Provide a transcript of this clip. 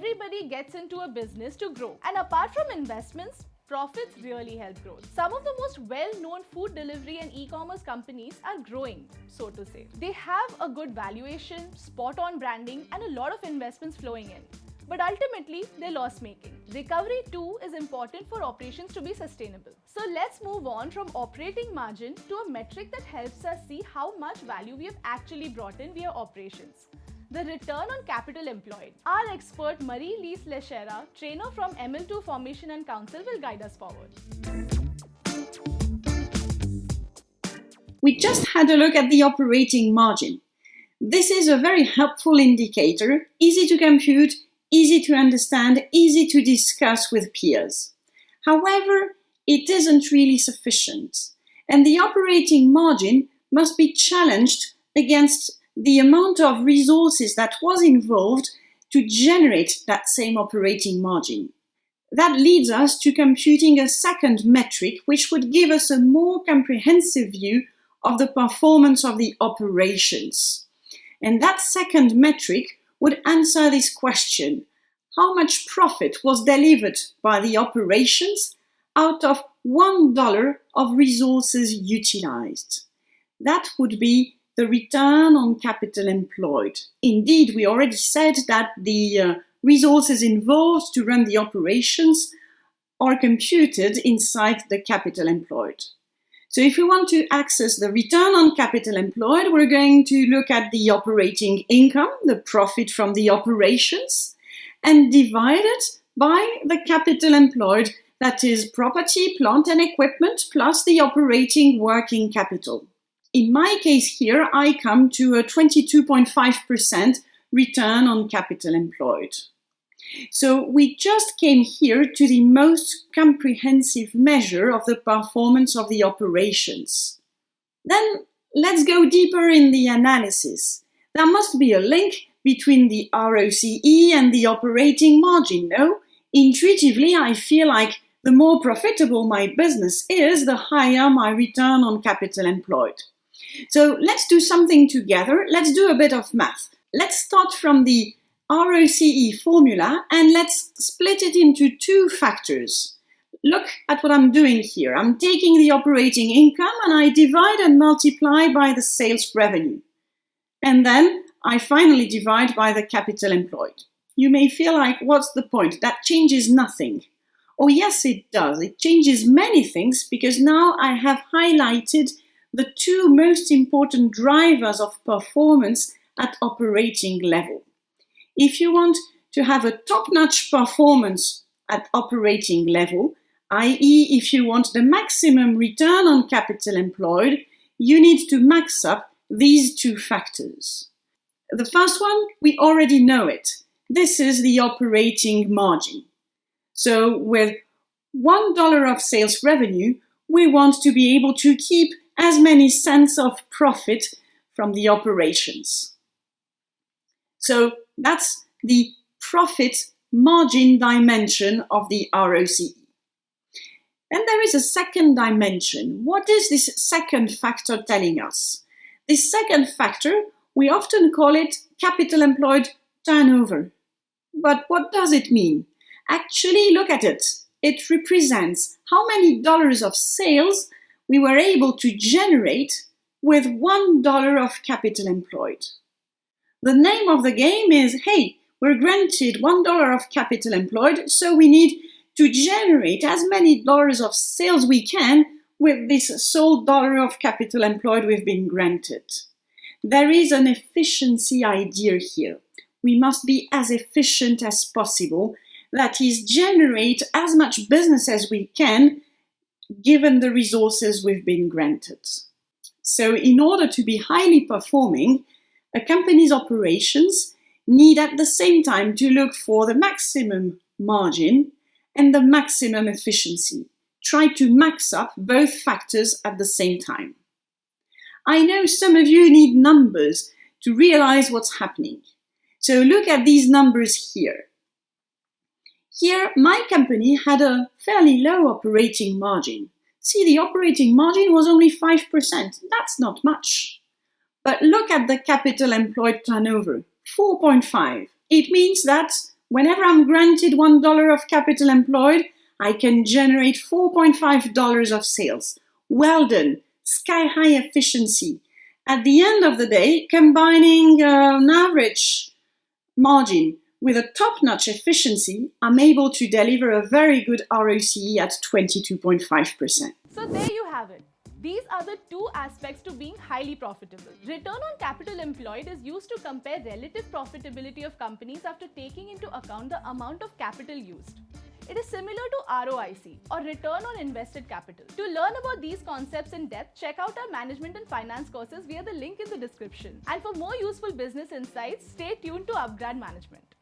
everybody gets into a business to grow. And apart from investments, profits really help growth. Some of the most well-known food delivery and e-commerce companies are growing, so to say. They have a good valuation, spot-on branding, and a lot of investments flowing in. But ultimately, they're loss-making. Recovery too is important for operations to be sustainable. So let's move on from operating margin to a metric that helps us see how much value we have actually brought in via operations. The return on capital employed. Our expert Marie-Lise Lechera, trainer from ML2 Formation and Council, will guide us forward. We just had a look at the operating margin. This is a very helpful indicator, easy to compute, easy to understand, easy to discuss with peers. However, it isn't really sufficient, and the operating margin must be challenged against the amount of resources that was involved to generate that same operating margin. That leads us to computing a second metric, which would give us a more comprehensive view of the performance of the operations. And that second metric would answer this question: how much profit was delivered by the operations out of $1 of resources utilized? That would be the return on capital employed. Indeed, we already said that the resources involved to run the operations are computed inside the capital employed. So if we want to access the return on capital employed, we're going to look at the operating income, the profit from the operations, and divide it by the capital employed, that is property, plant and equipment, plus the operating working capital. In my case here, I come to a 22.5% return on capital employed. So we just came here to the most comprehensive measure of the performance of the operations. Then let's go deeper in the analysis. There must be a link between the ROCE and the operating margin, no? Intuitively, I feel like the more profitable my business is, the higher my return on capital employed. So let's do something together. Let's do a bit of math. Let's start from the ROCE formula and let's split it into two factors. Look at what I'm doing here. I'm taking the operating income and I divide and multiply by the sales revenue. And then I finally divide by the capital employed. You may feel like, what's the point? That changes nothing. Oh yes, it does. It changes many things because now I have highlighted the two most important drivers of performance at operating level. If you want to have a top-notch performance at operating level, i.e. if you want the maximum return on capital employed, you need to max up these two factors. The first one, we already know it. This is the operating margin. So with $1 of sales revenue, we want to be able to keep as many cents of profit from the operations. So that's the profit margin dimension of the ROCE. And there is a second dimension. What is this second factor telling us? This second factor, we often call it capital employed turnover. But what does it mean? Actually, look at it. It represents how many dollars of sales we were able to generate with $1 of capital employed. The name of the game is, hey, we're granted $1 of capital employed, so we need to generate as many dollars of sales we can with this sole dollar of capital employed we've been granted. There is an efficiency idea here. We must be as efficient as possible, that is, generate as much business as we can given the resources we've been granted. So in order to be highly performing, a company's operations need at the same time to look for the maximum margin and the maximum efficiency. Try to max up both factors at the same time. I know some of you need numbers to realize what's happening. So look at these numbers here. Here, my company had a fairly low operating margin. See, the operating margin was only 5%. That's not much. But look at the capital employed turnover, 4.5. It means that Whenever I'm granted $1 of capital employed, I can generate $4.5 of sales. Well done, sky-high efficiency. At the end of the day, combining an average margin with a top-notch efficiency, I'm able to deliver a very good ROCE at 22.5%. So there you have it. These are the two aspects to being highly profitable. Return on capital employed is used to compare relative profitability of companies after taking into account the amount of capital used. It is similar to ROIC, or return on invested capital. To learn about these concepts in depth, check out our management and finance courses via the link in the description. And for more useful business insights, stay tuned to upGrad Management.